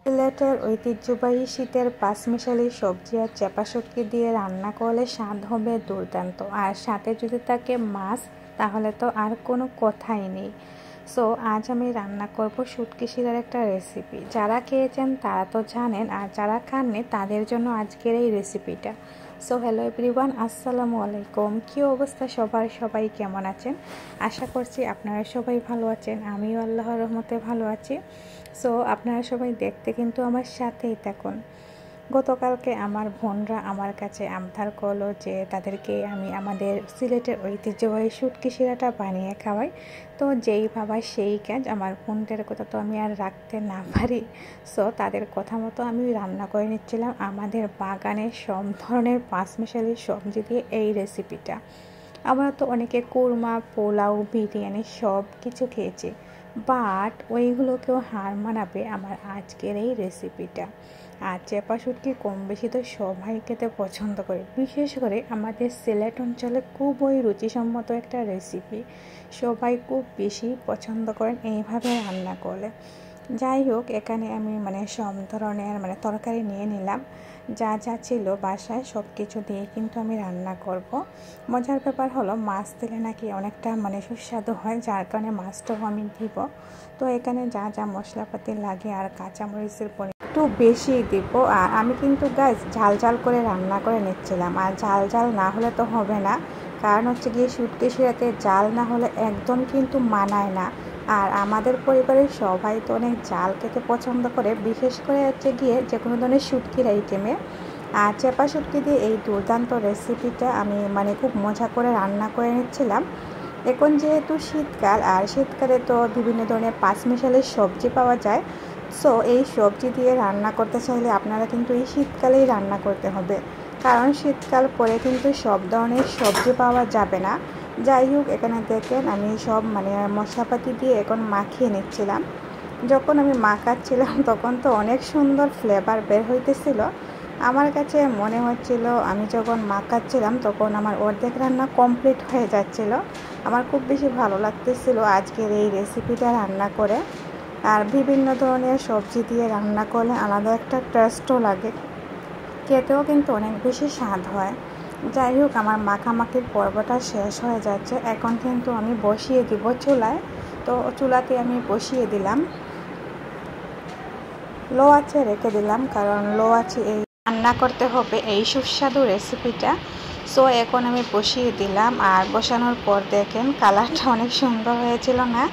সিলেটের ঐতিহ্যবাহী শীতের পাঁচমিশালি সবজি আর চাপা শুটকি দিয়ে রান্না করলে স্বাদ হবে দুর্দান্ত। আর সাথে যদি থাকে মাছ, তাহলে তো আর কোনো কথাই নেই। সো আজ আমি রান্না করব শুটকি শিরার একটা রেসিপি। যারা খেয়েছেন তারা তো জানেন, আর যারা খাননি তাদের জন্য আজকের এই রেসিপিটা। সো হ্যালো এভরিওয়ান, আসসালামু আলাইকুম। কী অবস্থা সবার? সবাই কেমন আছেন? আশা করছি আপনারা সবাই ভালো আছেন। আমিও আল্লাহর রহমতে ভালো আছি। সো আপনারা সবাই দেখতে কিন্তু আমার সাথেই থাকুন। গতকালকে আমার বোনরা আমার কাছে আবদার করলো যে তাদেরকে আমি আমাদের সিলেটের ঐতিহ্যবাহী শুটকি শিরাটা বানিয়ে খাওয়াই। তো যেই ভাবা সেই কাজ, আমার বোনদের কথা তো আমি আর রাখতে না পারি। সো তাদের কথা মতো আমি রান্না করে নিচ্ছিলাম আমাদের বাগানের সব ধরনের পাঁচমিশালি সবজি দিয়ে এই রেসিপিটা। আমরা তো অনেকে কুরমা, পোলাও, বিরিয়ানি সব কিছু খেয়েছি, বাট ওইগুলোকেও হার মানাবে আমার আজকের এই রেসিপিটা। আর চেপা শুটকি কম বেশি তো সবাই খেতে পছন্দ করে, বিশেষ করে আমাদের সিলেট অঞ্চলে খুবই রুচিসম্মত একটা রেসিপি। সবাই খুব বেশি পছন্দ করেন এইভাবে রান্না করলে। যাই হোক, এখানে আমি সব ধরনের তরকারি নিয়ে নিলাম। যা যা ছিল বাসায় সব কিছু দিয়ে কিন্তু আমি রান্না করব। মজার ব্যাপার হলো, মাছ দিলে নাকি অনেকটা সুস্বাদু হয়, যার কারণে মাছটাও আমি দিব। তো এখানে যা যা মশলাপাতি লাগে আর কাঁচামরিচের একটু বেশি দিব। আর আমি কিন্তু গাছ ঝাল ঝাল করে রান্না করে নিচ্ছিলাম, আর ঝাল ঝাল না হলে তো হবে না। কারণ হচ্ছে গিয়ে শুটকি শিরাতে জাল না হলে একদম কিন্তু মানায় না। আর আমাদের পরিবারের সবাই তো অনেক জাল খেতে পছন্দ করে, বিশেষ করে হচ্ছে গিয়ে যে কোনো ধরনের শুটকির আইটেমে। আর চেপা শুটকি দিয়ে এই দুর্দান্ত রেসিপিটা আমি খুব মজা করে রান্না করে নিচ্ছিলাম। এখন যেহেতু শীতকাল, আর শীতকালে তো বিভিন্ন ধরনের পাঁচমিশালি সবজি পাওয়া যায়। সো এই সবজি দিয়ে রান্না করতে চাইলে আপনারা কিন্তু এই শীতকালেই রান্না করতে হবে, কারণ শীতকাল পরে কিন্তু সব ধরনের সবজি পাওয়া যাবে না। যাই হোক, এখানে দেখেন আমি সব মশলাপাতি দিয়ে এখন মাখিয়ে নিচ্ছিলাম। যখন আমি মাখাচ্ছিলাম তখন তো অনেক সুন্দর ফ্লেভার বের হইতেছিল। আমার কাছে মনে হচ্ছিল আমি যখন মাখাচ্ছিলাম তখন আমার অর্ধেক রান্না কমপ্লিট হয়ে যাচ্ছিল। আমার খুব বেশি ভালো লাগতেছিল আজকের এই রেসিপিটা রান্না করে। আর বিভিন্ন ধরনের সবজি দিয়ে রান্না করলে আলাদা একটা টেস্টও লাগে, খেতেও কিন্তু অনেক বেশি স্বাদ হয়। যাই হোক, আমার মাখামাখির পর্বটা শেষ হয়ে যাচ্ছে। এখন কিন্তু আমি বসিয়ে দিব চুলায়। তো চুলাতে আমি বসিয়ে দিলাম, লো আঁচে রেখে দিলাম, কারণ লো আঁচে এই রান্না করতে হবে এই সুস্বাদু রেসিপিটা। সো এখন আমি বসিয়ে দিলাম, আর বসানোর পর দেখেন কালারটা অনেক সুন্দর হয়েছিল না?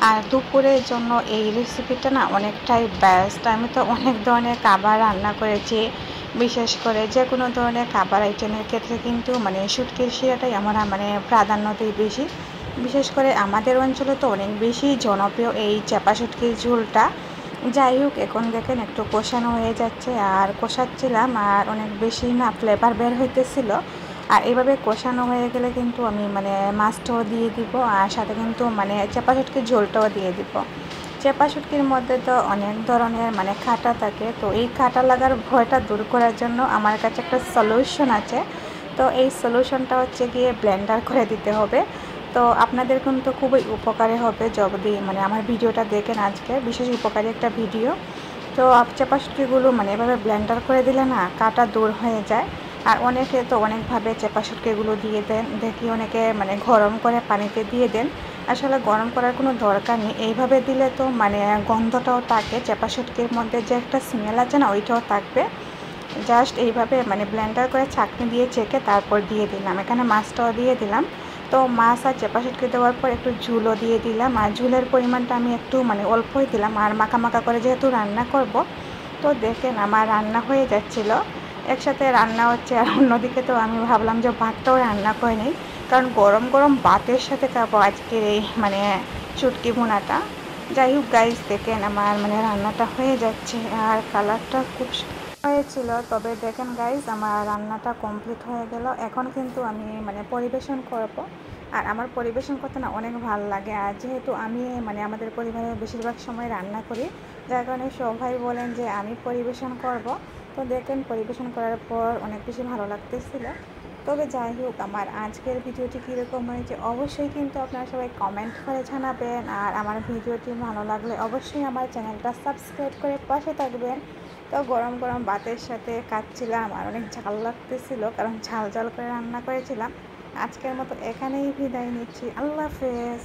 আর দুপুরের জন্য এই রেসিপিটা না অনেকটাই বেস্ট। আমি তো অনেক ধরনের খাবার রান্না করেছি, বিশেষ করে যে কোনো ধরনের খাবার আইটেমের ক্ষেত্রে কিন্তু শুটকির শিরাটাই আমরা প্রাধান্য দিই বেশি। বিশেষ করে আমাদের অঞ্চলে তো অনেক বেশি জনপ্রিয় এই চেপা শুটকির ঝোলটা। যাই হোক, এখন দেখেন একটু কষানো হয়ে যাচ্ছে, আর কষাচ্ছিলাম আর অনেক বেশি না ফ্লেভার বের হইতেছিল। আর এইভাবে কষানো হয়ে গেলে কিন্তু আমি মাছটাও দিয়ে দিব, আর সাথে কিন্তু চেপা শুটকির ঝোলটাও দিয়ে দিব। চেপা শুটকির মধ্যে তো অনেক ধরনের কাঁটা থাকে, তো এই কাঁটা লাগার ভয়টা দূর করার জন্য আমার কাছে একটা সলিউশন আছে। তো এই সলিউশনটা হচ্ছে গিয়ে ব্লেন্ডার করে দিতে হবে। তো আপনাদের কিন্তু খুবই উপকারী হবে যদি আমার ভিডিওটা দেখেন। আজকে বিশেষ উপকারী একটা ভিডিও। তো চেপা শুটকিগুলো এভাবে ব্লেন্ডার করে দিলে না কাঁটা দূর হয়ে যায়। আর অনেকে তো অনেকভাবে চেপা শুটকিগুলো দিয়ে দেন, দেখি অনেকে গরম করে পানিতে দিয়ে দেন। আসলে গরম করার কোনো দরকার নেই, এইভাবে দিলে তো গন্ধটাও থাকে, চেপা শুটকির মধ্যে যে একটা স্মেল আছে না ওইটাও থাকবে। জাস্ট এইভাবে ব্লেন্ডার করে ছাঁকনি দিয়ে চেকে তারপর দিয়ে দিলাম। এখানে মাছটাও দিয়ে দিলাম। তো মাছ আর চেপা শুটকি দেওয়ার পর একটু ঝুলও দিয়ে দিলাম, আর ঝুলের পরিমাণটা আমি একটু অল্পই দিলাম, আর মাখা মাখা করে যেহেতু রান্না করব। তো দেখেন আমার রান্না হয়ে যাচ্ছিল, একসাথে রান্না হচ্ছে। আর অন্যদিকে তো আমি ভাবলাম যে ভাতটাও রান্না করে নিই, কারণ গরম গরম ভাতের সাথে খাবো আজকের এই শুটকি ভুনাটা। যাই হোক গাইস, দেখেন আমার রান্নাটা হয়ে যাচ্ছে, আর কালারটা খুব হয়েছিল। তবে দেখেন গাইস, আমার রান্নাটা কমপ্লিট হয়ে গেল। এখন কিন্তু আমি পরিবেশন করব। আর আমার পরিবেশন করতে না অনেক ভালো লাগে, আর যেহেতু আমি আমাদের পরিবারের বেশিরভাগ সময় রান্না করি, যার কারণে সবাই বলেন যে আমি পরিবেশন করব। তো দেখেন পরিবেশন করার পর অনেক বেশি ভালো লাগতেছিল। তবে যাই হোক, আমার আজকের ভিডিওটি কীরকম হয়েছে অবশ্যই কিন্তু আপনারা সবাই কমেন্ট করে জানাবেন। আর আমার ভিডিওটি ভালো লাগলে অবশ্যই আমার চ্যানেলটা সাবস্ক্রাইব করে পাশে থাকবেন। তো গরম গরম ভাতের সাথে খাচ্ছিলাম, আর অনেক ঝাল লাগতেছিল, কারণ ঝাল ঝাল করে রান্না করেছিলাম। আজকের মতো এখানেই বিদায় নিচ্ছি। আল্লাহ হাফেজ।